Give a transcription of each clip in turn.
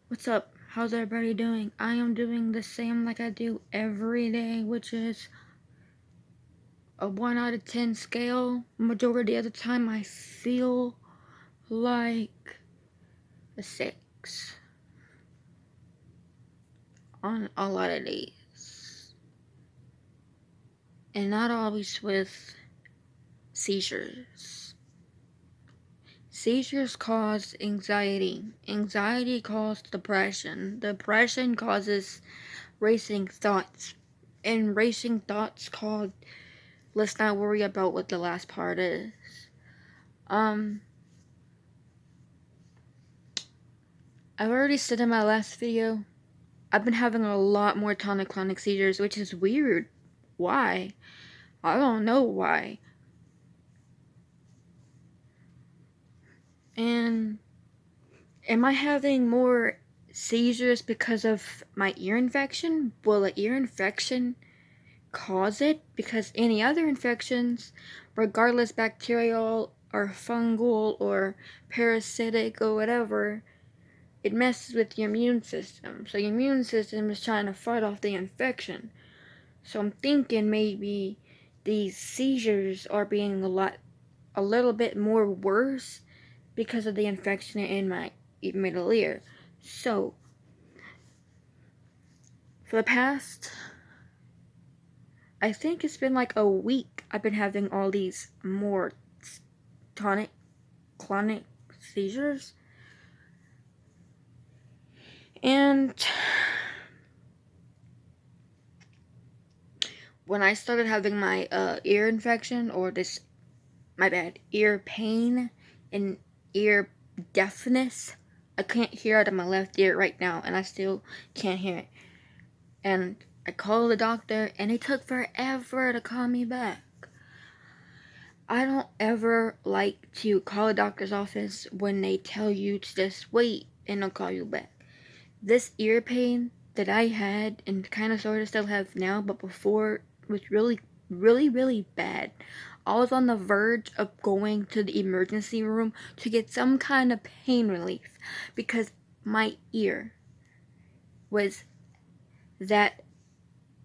What's up? How's everybody doing? I am doing the same like I do every day, which is a 1 out of 10 scale. Majority of the time I feel like a 6 on a lot of days. And not always with seizures. Seizures cause anxiety. Anxiety causes depression. Depression causes racing thoughts. And racing thoughts cause let's not worry about what the last part is. I've already said in my last video, I've been having a lot more tonic-clonic seizures, which is weird. Why? I don't know why. And am I having more seizures because of my ear infection? Will an ear infection cause it? Because any other infections, regardless bacterial or fungal or parasitic or whatever, it messes with your immune system. So your immune system is trying to fight off the infection. So I'm thinking maybe these seizures are being a little bit more worse because of the infection in my middle ear. So for the past, I think it's been like a week, I've been having all these more tonic-clonic seizures. And when I started having my ear infection, or ear pain and ear deafness, I can't hear out of my left ear right now, and I still can't hear it. And I called the doctor, and it took forever to call me back. I don't ever like to call a doctor's office when they tell you to just wait and they'll call you back. This ear pain that I had, and kind of sort of still have now, but before, was really, really, really bad. I was on the verge of going to the emergency room to get some kind of pain relief because my ear was that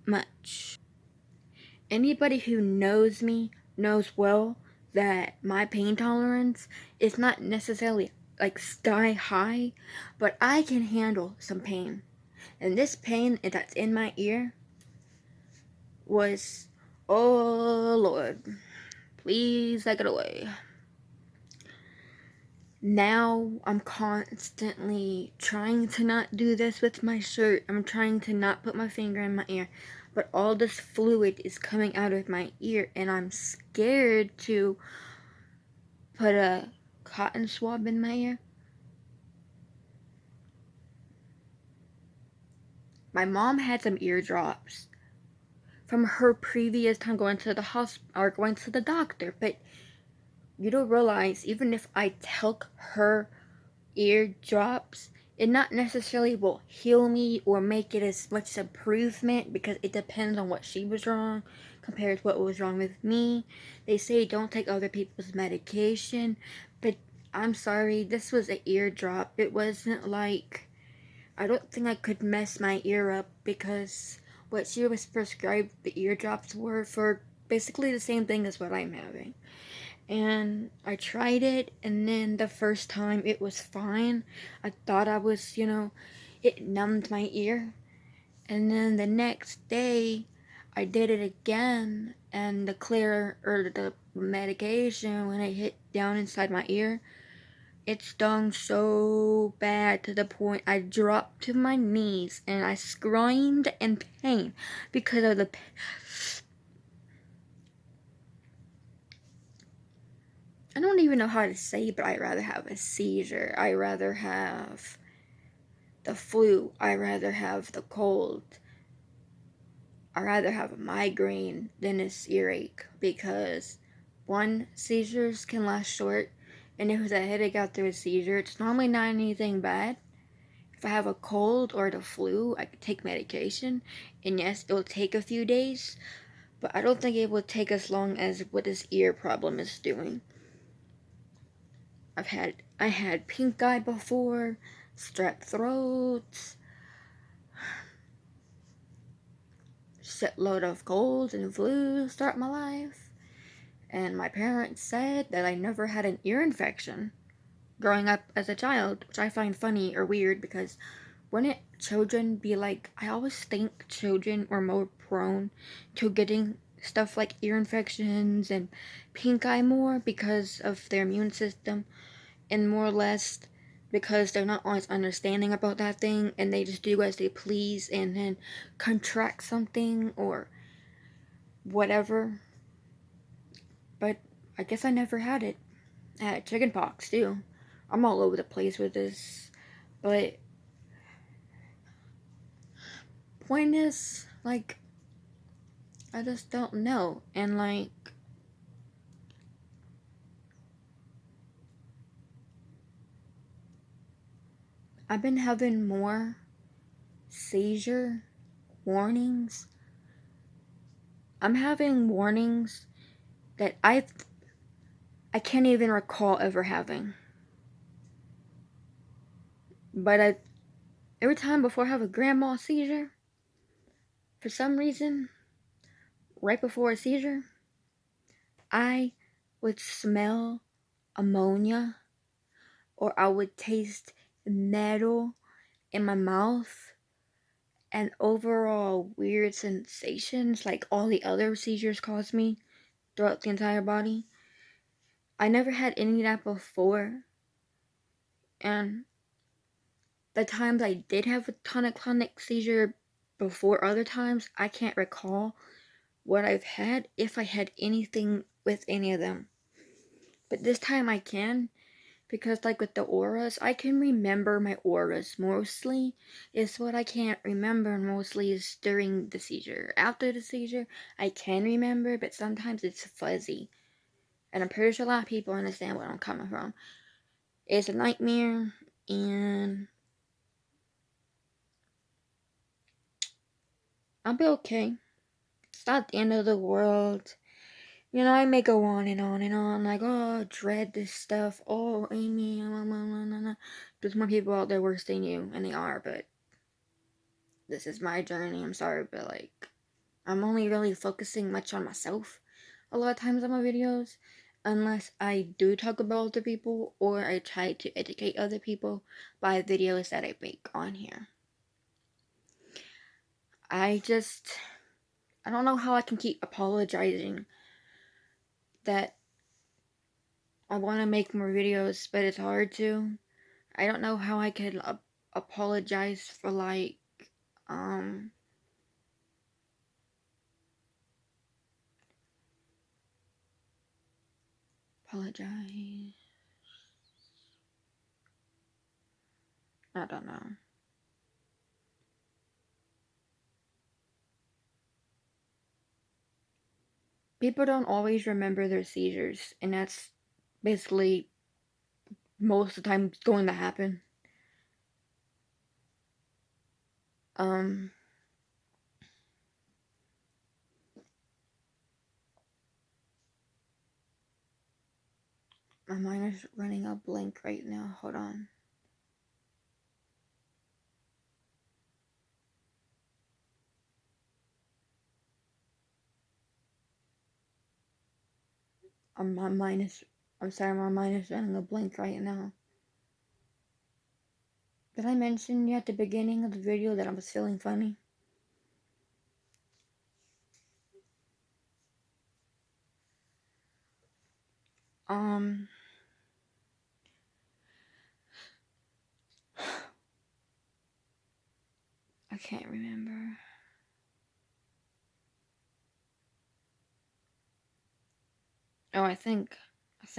much. Anybody who knows me knows well that my pain tolerance is not necessarily like sky high, but I can handle some pain. And this pain that's in my ear was, oh Lord, please take it away. Now I'm constantly trying to not do this with my shirt. I'm trying to not put my finger in my ear. But all this fluid is coming out of my ear, and I'm scared to put a cotton swab in my ear. My mom had some eardrops from her previous time going to the hospital or going to the doctor, but you don't realize, even if I took her eardrops, it not necessarily will heal me or make it as much improvement, because it depends on what she was wrong compared to what was wrong with me. They say don't take other people's medication, but I'm sorry, this was an eardrop. It wasn't like, I don't think I could mess my ear up, because what she was prescribed the eardrops were for basically the same thing as what I'm having. And I tried it, and then the first time it was fine. I thought I was, it numbed my ear. And then the next day, I did it again, and the medication, when it hit down inside my ear, it stung so bad to the point I dropped to my knees and I screamed in pain because of the I don't even know how to say, but I'd rather have a seizure. I'd rather have the flu. I'd rather have the cold. I'd rather have a migraine than this earache, because one, seizures can last short, and if it's a headache after a seizure, it's normally not anything bad. If I have a cold or the flu, I can take medication, and yes, it will take a few days, but I don't think it will take as long as what this ear problem is doing. I had pink eye before. strep throats, shitload of colds and flus throughout my life. And my parents said that I never had an ear infection growing up as a child, which I find funny or weird because wouldn't children be like, I always think children are more prone to getting stuff like ear infections and pink eye more because of their immune system, and more or less because they're not always understanding about that thing and they just do as they please and then contract something or whatever. But I guess I never had it. I had chicken pox too. I'm all over the place with this. But point is, like, I just don't know. And like, I've been having more seizure warnings. I'm having warnings that I can't even recall ever having. But every time before I have a grand mal seizure, for some reason, right before a seizure, I would smell ammonia or I would taste metal in my mouth and overall weird sensations like all the other seizures caused me throughout the entire body. I never had any of that before, and the times I did have a tonic-clonic seizure before other times, I can't recall what I've had, if I had anything with any of them. But this time I can, because like with the auras, I can remember my auras mostly. Is what I can't remember mostly is during the seizure. After the seizure, I can remember, but sometimes it's fuzzy. And I'm pretty sure a lot of people understand where I'm coming from. It's a nightmare, and I'll be okay. It's not the end of the world. You know, I may go on and on and on, like, oh, dread this stuff. Oh, Amy, there's more people out there worse than you, and they are, but this is my journey. I'm sorry, but like, I'm only really focusing much on myself a lot of times on my videos, unless I do talk about other people or I try to educate other people by videos that I make on here. I don't know how I can keep apologizing that I want to make more videos, but it's hard to. I don't know how I can apologize for like, apologize. I don't know. People don't always remember their seizures, and that's basically most of the time going to happen. Um, my mind is running a blank right now. Hold on. My mind is. I'm sorry, my mind is running a blank right now. Did I mention you at the beginning of the video that I was feeling funny? I can't remember. Oh, I think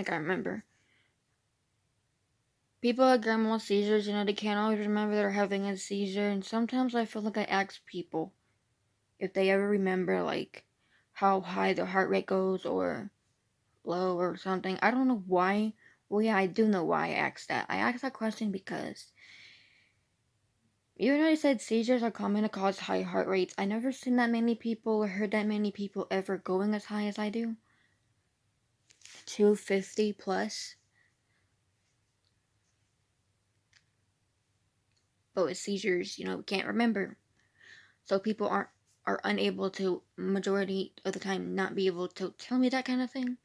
I remember. People with grand mal seizures, they can't always remember they're having a seizure, and sometimes I feel like I ask people if they ever remember, like, how high their heart rate goes, or low, or something. I don't know why. Well, yeah, I do know why I asked that. I asked that question because even though I said seizures are common to cause high heart rates, I never seen that many people or heard that many people ever going as high as I do. 250 plus. but with seizures, we can't remember. So people are unable to, majority of the time, not be able to tell me that kind of thing.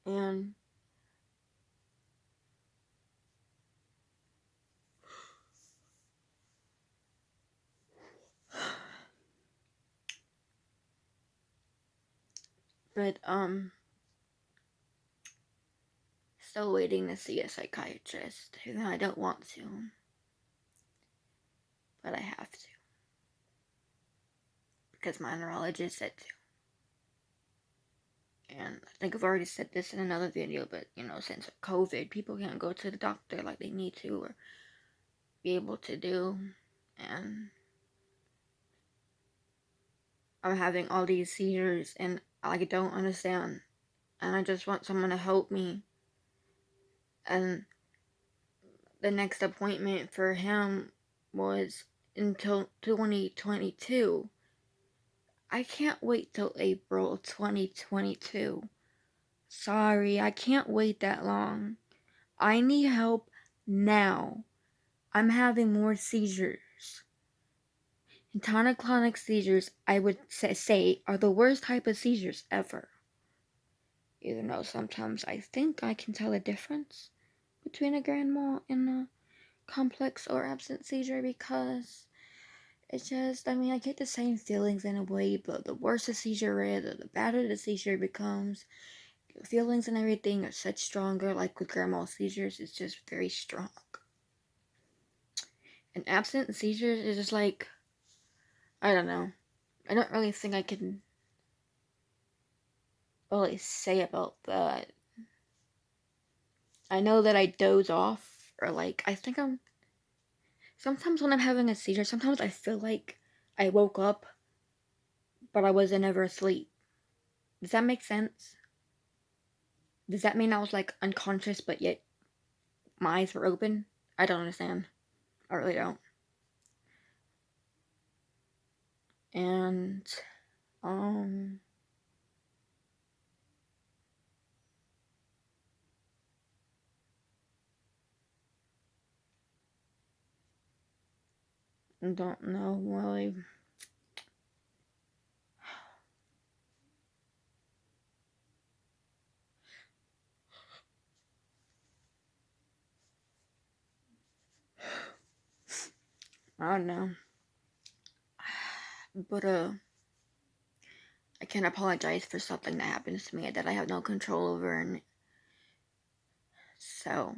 And but still waiting to see a psychiatrist. Even though I don't want to, but I have to because my neurologist said to. And I think I've already said this in another video, but since COVID, people can't go to the doctor like they need to or be able to do. And I'm having all these seizures and I don't understand. And I just want someone to help me. And the next appointment for him was until 2022. I can't wait till April 2022. Sorry, I can't wait that long. I need help now. I'm having more seizures. And tonic-clonic seizures, I would say, are the worst type of seizures ever. Even though sometimes I think I can tell a difference between a grand mal and a complex or absent seizure because it's just, I get the same feelings in a way, but the worse the seizure is, the better the seizure becomes. The feelings and everything are such stronger, like with grand mal seizures, it's just very strong. And absent seizures is just like, I don't know. I don't really think I can really say about that. I know that I doze off, or I think sometimes when I'm having a seizure, sometimes I feel like I woke up, but I wasn't ever asleep. Does that make sense? Does that mean I was unconscious, but yet my eyes were open? I don't understand. I really don't. And, I don't know really. I don't know. But, I can't apologize for something that happens to me that I have no control over, and so